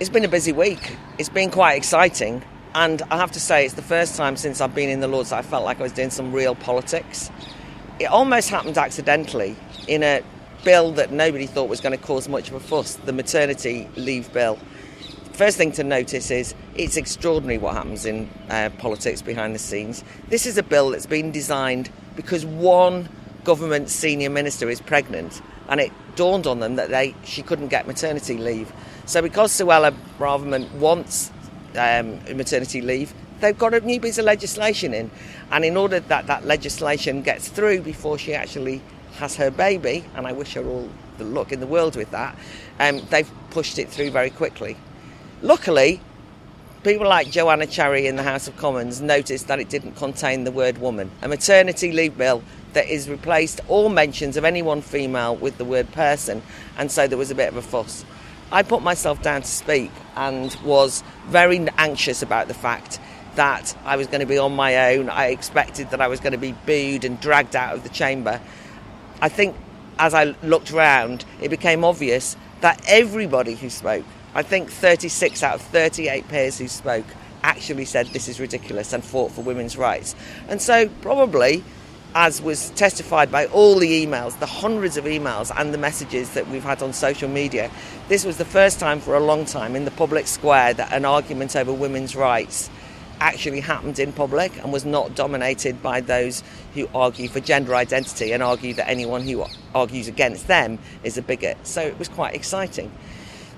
It's been a busy week. It's been quite exciting. And I have to say, it's the first time since I've been in the Lords that I felt like I was doing some real politics. It almost happened accidentally in a bill that nobody thought was going to cause much of a fuss, the maternity leave bill. First thing to notice is it's extraordinary what happens in politics behind the scenes. This is a bill that's been designed because one government senior minister is pregnant, and it dawned on them that she couldn't get maternity leave. So because Suella Braverman wants maternity leave, they've got a new piece of legislation in. And in order that that legislation gets through before she actually has her baby, and I wish her all the luck in the world with that, they've pushed it through very quickly. Luckily, people like Joanna Cherry in the House of Commons noticed that it didn't contain the word woman. A maternity leave bill that has replaced all mentions of any one female with the word person, and so there was a bit of a fuss. I put myself down to speak and was very anxious about the fact that I was going to be on my own. I expected that I was going to be booed and dragged out of the chamber. I think as I looked round, it became obvious that everybody who spoke, I think 36 out of 38 peers who spoke, actually said this is ridiculous and fought for women's rights. And so probably, as was testified by all the emails, the hundreds of emails and the messages that we've had on social media, this was the first time for a long time in the public square that an argument over women's rights actually happened in public and was not dominated by those who argue for gender identity and argue that anyone who argues against them is a bigot. So it was quite exciting.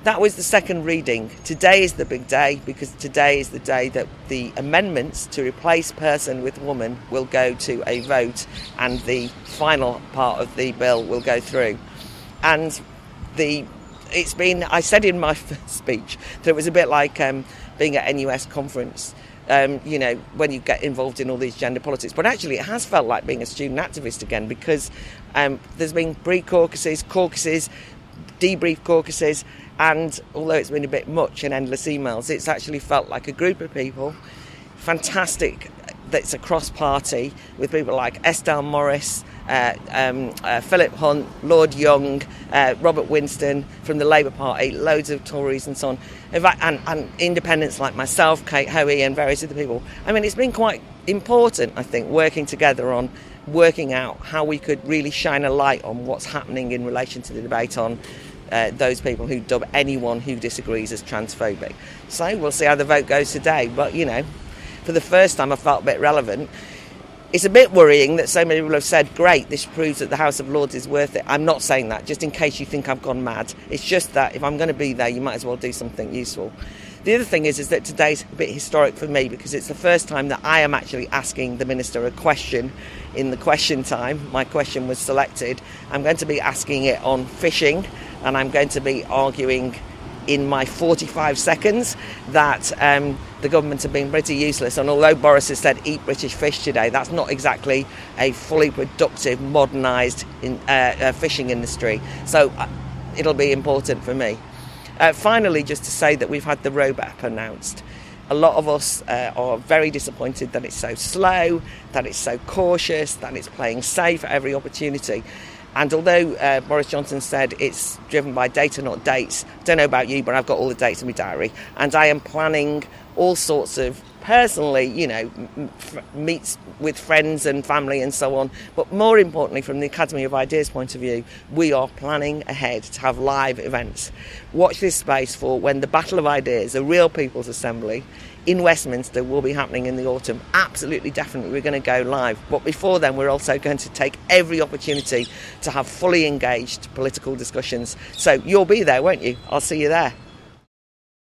That was the second reading. Today is the big day, because today is the day that the amendments to replace person with woman will go to a vote, and the final part of the bill will go through. And I said in my first speech that it was a bit like being at NUS conference, when you get involved in all these gender politics. But actually it has felt like being a student activist again, because there's been pre-caucuses, caucuses, debrief caucuses, and although it's been a bit much and endless emails, it's actually felt like a group of people, fantastic, that's a cross-party, with people like Estelle Morris, Philip Hunt, Lord Young, Robert Winston from the Labour Party, loads of Tories and so on, and independents like myself, Kate Hoey, and various other people. I mean, it's been quite important, I think, working together on working out how we could really shine a light on what's happening in relation to the debate on those people who dub anyone who disagrees as transphobic. So we'll see how the vote goes today. But, for the first time I felt a bit relevant. It's a bit worrying that so many people have said, great, this proves that the House of Lords is worth it. I'm not saying that, just in case you think I've gone mad. It's just that if I'm going to be there, you might as well do something useful. The other thing is that today's a bit historic for me, because it's the first time that I am actually asking the Minister a question in the question time. My question was selected. I'm going to be asking it on fishing, and I'm going to be arguing in my 45 seconds that the government have been pretty useless. And although Boris has said eat British fish today, that's not exactly a fully productive, modernised fishing industry. So it'll be important for me. Finally, just to say that we've had the roadmap announced. A lot of us are very disappointed that it's so slow, that it's so cautious, that it's playing safe at every opportunity. And although Boris Johnson said it's driven by data, not dates, I don't know about you, but I've got all the dates in my diary. And I am planning all sorts of, personally, meets with friends and family and so on. But more importantly, from the Academy of Ideas point of view, we are planning ahead to have live events. Watch this space for when the Battle of Ideas, a real people's assembly, in Westminster will be happening in the autumn. Absolutely, definitely, we're going to go live. But before then, we're also going to take every opportunity to have fully engaged political discussions. So you'll be there, won't you? I'll see you there.